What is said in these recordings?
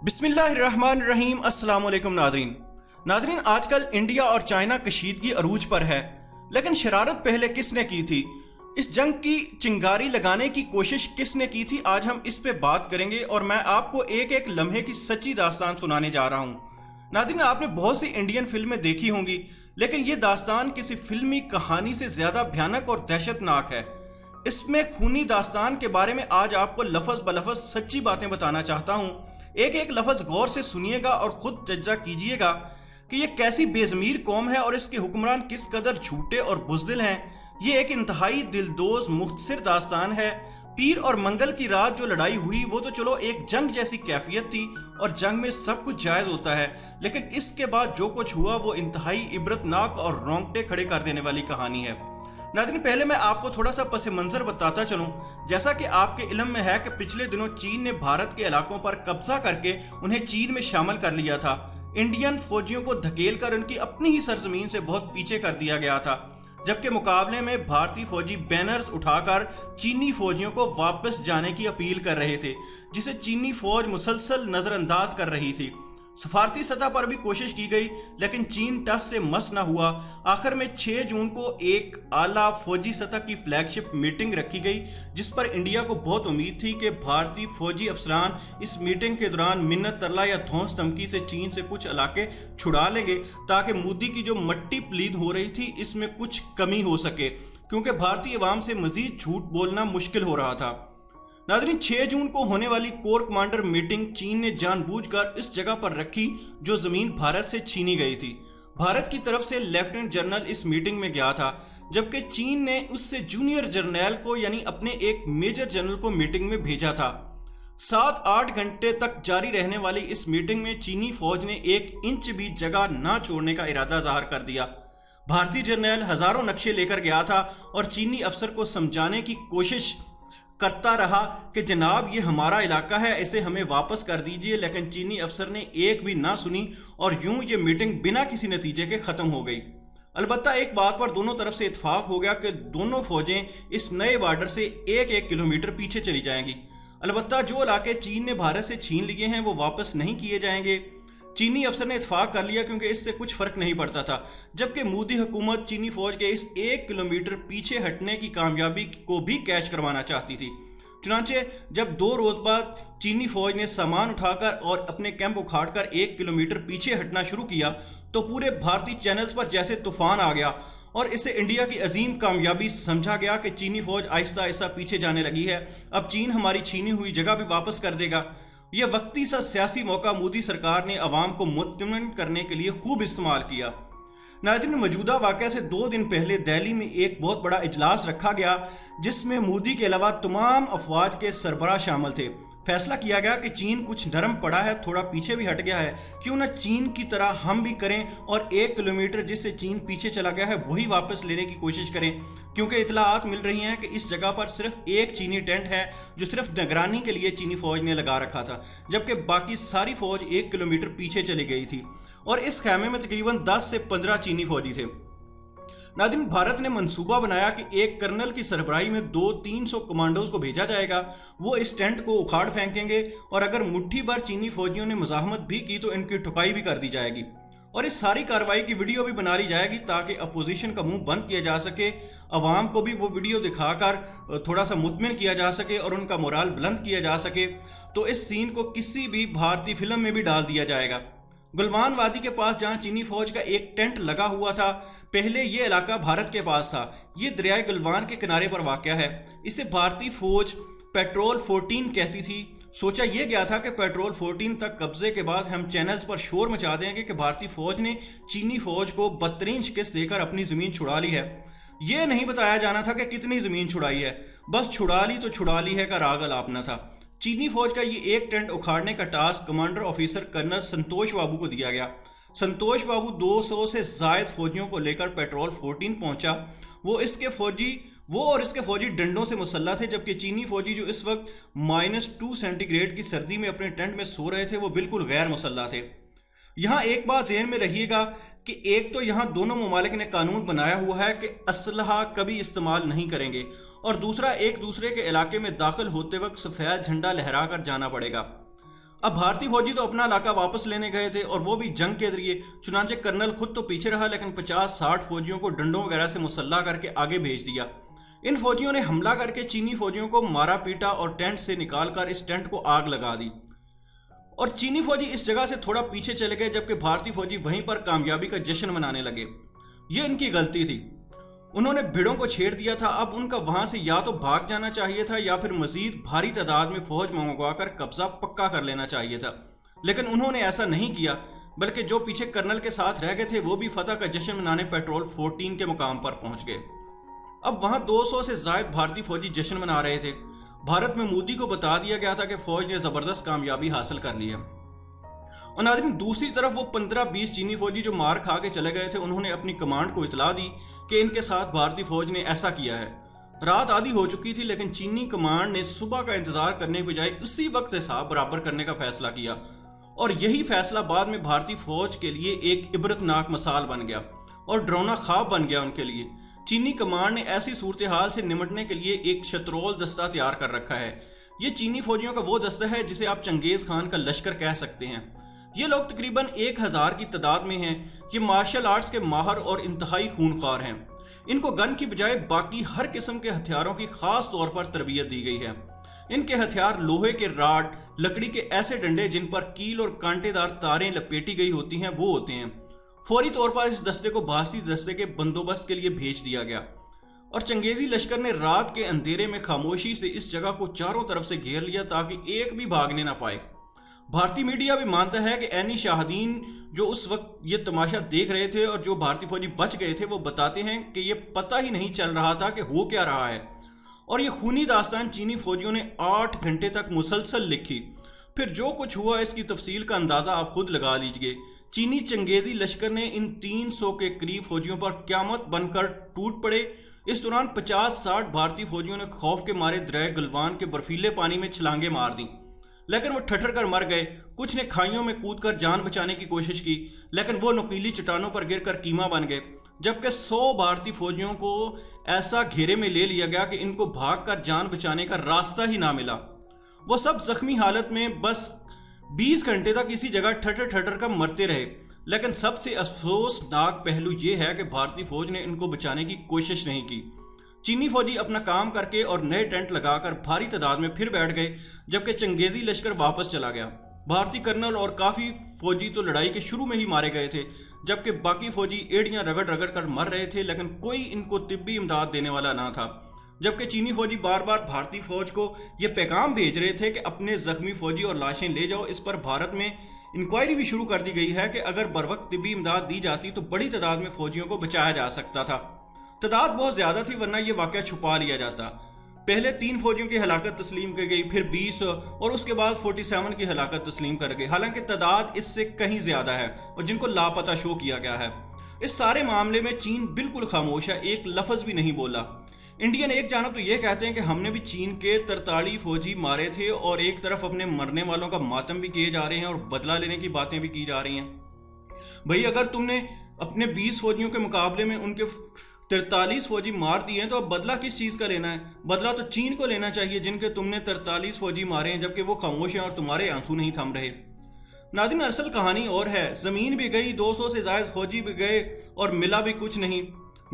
बिस्मिल्लाहिर्रहमानिर्रहीम। अस्सलाम वालेकुम नाज़रीन, आजकल इंडिया और चाइना कशीदगी अरूज पर है, लेकिन शरारत पहले किसने की थी? इस जंग की चिंगारी लगाने की कोशिश किसने की थी? आज हम इस पे बात करेंगे और मैं आपको एक एक लम्हे की सच्ची दास्तान सुनाने जा रहा हूँ। नाज़रीन, आपने बहुत सी इंडियन फिल्में देखी होंगी, लेकिन ये दास्तान किसी फिल्मी कहानी से ज़्यादा भयानक और दहशतनाक है। इसमें खूनी दास्तान के बारे में आज आपको लफ्ज़ ब लफ्ज़ सच्ची बातें बताना चाहता हूँ। एक एक लफ्ज़ गौर से सुनिएगा और ख़ुद जज्जा कीजिएगा कि ये कैसी बेज़मीर कौम है और इसके हुक्मरान किस कदर झूठे और बुज़दिल हैं। ये एक इंतहाई दिलदोज़ मुख्तसर दास्तान है। पीर और मंगल की रात जो लड़ाई हुई वो तो चलो एक जंग जैसी कैफियत थी और जंग में सब कुछ जायज़ होता है, लेकिन इसके बाद जो कुछ हुआ वो इंतहाई इबरतनाक और रोंगटे खड़े कर देने वाली कहानी है। नाज़रीन, पहले मैं आपको थोड़ा सा पस मंज़र बताता चलूं। जैसा कि आपके इल्म में है कि पिछले दिनों चीन ने भारत के इलाकों पर कब्जा करके उन्हें चीन में शामिल कर लिया था। इंडियन फौजियों को धकेल कर उनकी अपनी ही सरजमीन से बहुत पीछे कर दिया गया था, जबकि मुकाबले में भारतीय फौजी बैनर्स उठाकर चीनी फौजियों को वापस जाने की अपील कर रहे थे, जिसे चीनी फौज मुसलसल नज़रअंदाज कर रही थी। सफारती सतह पर भी कोशिश की गई, लेकिन चीन टस से मस न हुआ। आखिर में 6 जून को एक आला फौजी सतह की फ्लैगशिप मीटिंग रखी गई, जिस पर इंडिया को बहुत उम्मीद थी कि भारतीय फौजी अफसरान इस मीटिंग के दौरान मिन्नत तरला या धौंस धमकी से चीन से कुछ इलाके छुड़ा लेंगे, ताकि मोदी की जो मट्टी प्लीद हो रही थी इसमें कुछ कमी हो सके, क्योंकि भारतीय अवाम से मजीद झूठ बोलना मुश्किल हो रहा था। नाज़रीन, 6 जून को होने वाली कोर कमांडर मीटिंग चीन ने जानबूझकर इस जगह पर रखी जो ज़मीन भारत से छीनी गई थी। भारत की तरफ से लेफ्टिनेंट जनरल इस मीटिंग में गया था, जबकि चीन ने उससे जूनियर जर्नैल को यानी अपने एक मेजर जनरल को मीटिंग में भेजा था। 7-8 घंटे तक जारी रहने वाली इस मीटिंग में चीनी फौज ने 1 इंच भी जगह ना छोड़ने का इरादा ज़ाहिर कर दिया। भारतीय जर्नैल हज़ारों नक्शे लेकर गया था और चीनी अफसर को समझाने की कोशिश करता रहा कि जनाब ये हमारा इलाका है, इसे हमें वापस कर दीजिए, लेकिन चीनी अफसर ने एक भी ना सुनी और यूं ये मीटिंग बिना किसी नतीजे के ख़त्म हो गई। अलबत्ता एक बात पर दोनों तरफ से इत्फाक हो गया कि दोनों फौजें इस नए बॉर्डर से 1-1 किलोमीटर पीछे चली जाएंगी। अलबत्ता जो इलाके चीन ने भारत से छीन लिए हैं वो वापस नहीं किए जाएंगे। चीनी अफसर ने इत्फाक कर लिया क्योंकि इससे कुछ फर्क नहीं पड़ता था, जबकि मोदी हुकूमत चीनी फौज के इस 1 किलोमीटर पीछे हटने की कामयाबी को भी कैच करवाना चाहती थी। चुनांचे जब 2 रोज बाद चीनी फौज ने सामान उठाकर और अपने कैंप उखाड़कर 1 किलोमीटर पीछे हटना शुरू किया, तो पूरे भारतीय चैनल्स पर जैसे तूफान आ गया और इसे इंडिया की अजीम कामयाबी समझा गया कि चीनी फौज आहिस्ता आहिस्ता पीछे जाने लगी है, अब चीन हमारी छीनी हुई जगह भी वापस कर देगा। यह वक्ती सा सियासी मौका मोदी सरकार ने अवाम को मुतमईन करने के लिए खूब इस्तेमाल किया। नाज़रीन, मौजूदा वाक़या से 2 दिन पहले दिल्ली में एक बहुत बड़ा इजलास रखा गया, जिसमें मोदी के अलावा तमाम अफवाज के सरबराह शामिल थे। फैसला किया गया कि चीन कुछ नरम पड़ा है, थोड़ा पीछे भी हट गया है, क्यों ना चीन की तरह हम भी करें और 1 किलोमीटर जिससे चीन पीछे चला गया है वही वापस लेने की कोशिश करें, क्योंकि इतलात मिल रही हैं कि इस जगह पर सिर्फ एक चीनी टेंट है जो सिर्फ निगरानी के लिए चीनी फौज ने लगा रखा था, जबकि बाकी सारी फौज 1 किलोमीटर पीछे चली गई थी और इस खैमे में तकरीबन 10 से 15 चीनी फौजी थे। नाज़रीन, भारत ने मंसूबा बनाया कि एक कर्नल की सरबराही में 200-300 कमांडोज को भेजा जाएगा, वो इस टेंट को उखाड़ फेंकेंगे और अगर मुट्ठी भर चीनी फौजियों ने मुजाहमत भी की तो इनकी ठुकाई भी कर दी जाएगी और इस सारी कार्रवाई की वीडियो भी बना ली जाएगी ताकि अपोजिशन का मुंह बंद किया जा सके, अवाम को भी वो वीडियो दिखाकर थोड़ा सा मुतमिन किया जा सके और उनका मोराल बुलंद किया जा सके। तो इस सीन को किसी भी भारतीय फिल्म में भी डाल दिया जाएगा। गुलवान वादी के पास जहां चीनी फौज का एक टेंट लगा हुआ था, पहले ये इलाका भारत के पास था। ये दरियाए गुलवान के किनारे पर वाक़या है। इसे भारतीय फौज पेट्रोल 14 कहती थी। सोचा यह गया था कि पेट्रोल 14 तक कब्जे के बाद हम चैनल्स पर शोर मचा देंगे कि भारतीय फौज ने चीनी फौज को बदतरीन शिकस्त देकर अपनी ज़मीन छुड़ा ली है। यह नहीं बताया जाना था कि कितनी ज़मीन छुड़ाई है, बस छुड़ा ली है का राग अलापना था। चीनी फौज का ये एक टेंट उखाड़ने का टास्क कमांडर ऑफिसर कर्नल संतोष बाबू को दिया गया। संतोष बाबू 200 से ज़ायद फौजियों को लेकर पेट्रोल 14 पहुंचा। वो और इसके फौजी डंडों से मुसल्ला थे, जबकि चीनी फौजी जो इस वक्त -2 सेंटीग्रेड की सर्दी में अपने टेंट में सो रहे थे वो बिल्कुल गैर मुसल्ला थे। यहाँ एक बात ज़हन में रखिएगा कि एक तो यहाँ दोनों ममालिक ने कानून बनाया हुआ है कि असलहा कभी इस्तेमाल नहीं करेंगे, और दूसरा एक दूसरे के इलाके में दाखिल होते वक्त सफ़ेद झंडा लहरा कर जाना पड़ेगा। अब भारतीय फौजी तो अपना इलाका वापस लेने गए थे और वो भी जंग के जरिए। चुनांचे कर्नल खुद तो पीछे रहा, लेकिन 50-60 फौजियों को डंडों वगैरह से मुसल्ला करके आगे भेज दिया। इन फौजियों ने हमला करके चीनी फौजियों को मारा पीटा और टेंट से निकालकर इस टेंट को आग लगा दी और चीनी फौजी इस जगह से थोड़ा पीछे चले गए, जबकि भारतीय फौजी वहीं पर कामयाबी का जश्न मनाने लगे। ये इनकी गलती थी, उन्होंने भिड़ों को छेड़ दिया था। अब उनका वहां से या तो भाग जाना चाहिए था या फिर मजीद भारी तादाद में फौज मंगवाकर कब्जा पक्का कर लेना चाहिए था, लेकिन उन्होंने ऐसा नहीं किया, बल्कि जो पीछे कर्नल के साथ रह गए थे वो भी फतह का जश्न मनाने पेट्रोल 14 के मुकाम पर पहुंच गए। अब वहां 200 से जायद भारतीय फौजी जश्न मना रहे थे। भारत में मोदी को बता दिया गया था कि फौज ने जबरदस्त कामयाबी हासिल कर ली है। और नाज़रीन, दूसरी तरफ वो 15-20 चीनी फौजी जो मार खा के चले गए थे, उन्होंने अपनी कमांड को इतला दी कि इनके साथ भारतीय फौज ने ऐसा किया है। रात आधी हो चुकी थी, लेकिन चीनी कमांड ने सुबह का इंतजार करने के बजाय उसी वक्त हिसाब बराबर करने का फैसला किया और यही फैसला बाद में भारतीय फौज के लिए एक इबरतनाक मिसाल बन गया और डरावना ख्वाब बन गया उनके लिए। चीनी कमांड ने ऐसी सूरत हाल से निपटने के लिए एक शतरोल दस्ता तैयार कर रखा है। ये चीनी फौजियों का वो दस्ता है जिसे आप चंगेज खान का लश्कर कह सकते हैं। ये लोग तकरीबन 1000 की तादाद में हैं। ये मार्शल आर्ट्स के माहर और इंतहाई खूनखार हैं। इनको गन की बजाय बाकी हर किस्म के हथियारों की खास तौर पर तरबियत दी गई है। इनके हथियार लोहे के राड, लकड़ी के ऐसे डंडे जिन पर कील और कांटेदार तारें लपेटी गई होती हैं वो होते हैं। फौरी तौर पर इस दस्ते को भारतीय दस्ते के बंदोबस्त के लिए भेज दिया गया और चंगेजी लश्कर ने रात के अंधेरे में खामोशी से इस जगह को चारों तरफ से घेर लिया ताकि एक भी भागने ना पाए। भारतीय मीडिया भी मानता है कि ऐनी शाहदीन जो उस वक्त ये तमाशा देख रहे थे और जो भारतीय फौजी बच गए थे वो बताते हैं कि ये पता ही नहीं चल रहा था कि हो क्या रहा है। और ये खूनी दास्तान चीनी फौजियों ने 8 घंटे तक मुसलसल लिखी। फिर जो कुछ हुआ इसकी तफसील का अंदाज़ा आप खुद लगा लीजिए। चीनी चंगेजी लश्कर ने इन 300 के करीब फौजियों पर क़यामत बनकर टूट पड़े। इस दौरान 50-60 भारतीय फौजियों ने खौफ के मारे दरिया गलवान के बर्फीले पानी में छलांगे मार दी, लेकिन वो ठठर कर मर गए। कुछ ने खाइयों में कूदकर जान बचाने की कोशिश की, लेकिन वो नुकीली चट्टानों पर गिरकर कीमा बन गए। जबकि 100 भारतीय फौजियों को ऐसा घेरे में ले लिया गया कि इनको भागकर जान बचाने का रास्ता ही ना मिला। वो सब जख्मी हालत में बस 20 घंटे तक इसी जगह ठठर ठठर कर मरते रहे। लेकिन सबसे अफसोसनाक पहलू ये है कि भारतीय फौज ने इनको बचाने की कोशिश नहीं की। चीनी फौजी अपना काम करके और नए टेंट लगाकर भारी तादाद में फिर बैठ गए, जबकि चंगेजी लश्कर वापस चला गया। भारतीय कर्नल और काफ़ी फौजी तो लड़ाई के शुरू में ही मारे गए थे, जबकि बाकी फौजी एड़ियां रगड़ रगड़ कर मर रहे थे, लेकिन कोई इनको तिब्बी इमदाद देने वाला ना था। जबकि चीनी फौजी बार बार भारतीय फौज को ये पैगाम भेज रहे थे कि अपने जख्मी फौजी और लाशें ले जाओ। इस पर भारत में इंक्वायरी भी शुरू कर दी गई है कि अगर बर वक्त तिब्बी इमदाद दी जाती तो बड़ी तादाद में फौजियों को बचाया जा सकता था। तादाद बहुत ज़्यादा थी, वरना ये वाक़या छुपा लिया जाता। पहले 3 फौजियों की हलाकत तस्लीम कर गई, फिर 20 और उसके बाद 47 की हलाकत तस्लीम कर गई। हालांकि तादाद इससे कहीं ज़्यादा है और जिनको लापता शो किया गया है। इस सारे मामले में चीन बिल्कुल खामोश है, एक लफ्ज़ भी नहीं बोला। इंडियन एक जानब तो ये कहते हैं कि हमने भी चीन के 43 फौजी मारे थे और एक तरफ अपने मरने वालों का मातम भी किए जा रहे हैं और बदला लेने की बातें भी की जा रही हैं। भाई, अगर तुमने अपने 20 फौजियों के मुकाबले में उनके 43 फौजी मार दिए हैं तो अब बदला किस चीज़ का लेना है? बदला तो चीन को लेना चाहिए जिनके तुमने 43 फौजी मारे हैं, जबकि वो खामोश हैं और तुम्हारे आंसू नहीं थम रहे। नाज़रीन, असल कहानी और है। ज़मीन भी गई, 200 से ज़ायद फौजी भी गए और मिला भी कुछ नहीं।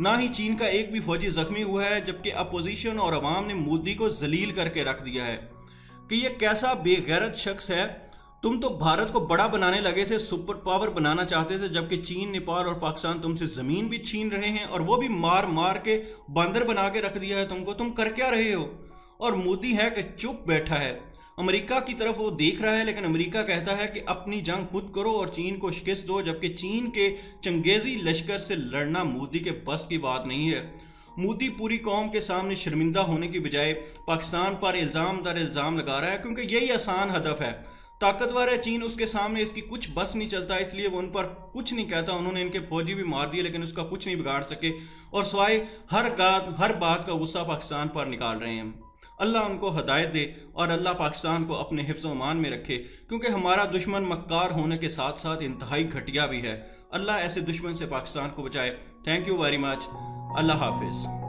ना ही चीन का एक भी फौजी जख्मी हुआ है, जबकि अपोजिशन और अवाम ने मोदी को जलील करके रख दिया है कि ये कैसा बेगैरत शख्स है। तुम तो भारत को बड़ा बनाने लगे थे, सुपर पावर बनाना चाहते थे, जबकि चीन, नेपाल और पाकिस्तान तुमसे ज़मीन भी छीन रहे हैं और वो भी मार मार के बंदर बना के रख दिया है तुमको। तुम कर क्या रहे हो? और मोदी है कि चुप बैठा है। अमेरिका की तरफ वो देख रहा है, लेकिन अमेरिका कहता है कि अपनी जंग खुद करो और चीन को शिकस्त दो, जबकि चीन के चंगेजी लश्कर से लड़ना मोदी के बस की बात नहीं है। मोदी पूरी कौम के सामने शर्मिंदा होने की बजाय पाकिस्तान पर इल्ज़ाम दर इल्ज़ाम लगा रहा है, क्योंकि यही आसान हदफ है। ताकतवर है चीन, उसके सामने इसकी कुछ बस नहीं चलता, इसलिए वो उन पर कुछ नहीं कहता। उन्होंने इनके फौजी भी मार दिए, लेकिन उसका कुछ नहीं बिगाड़ सके और सिवाय हर बात का गुस्सा पाकिस्तान पर निकाल रहे हैं। अल्लाह उनको हदायत दे और अल्लाह पाकिस्तान को अपने हिफ्ज़ व अमान में रखे, क्योंकि हमारा दुश्मन मक्कार होने के साथ साथ इंतहाई घटिया भी है। अल्लाह ऐसे दुश्मन से पाकिस्तान को बचाए। Thank you very much. Allah हाफिज़।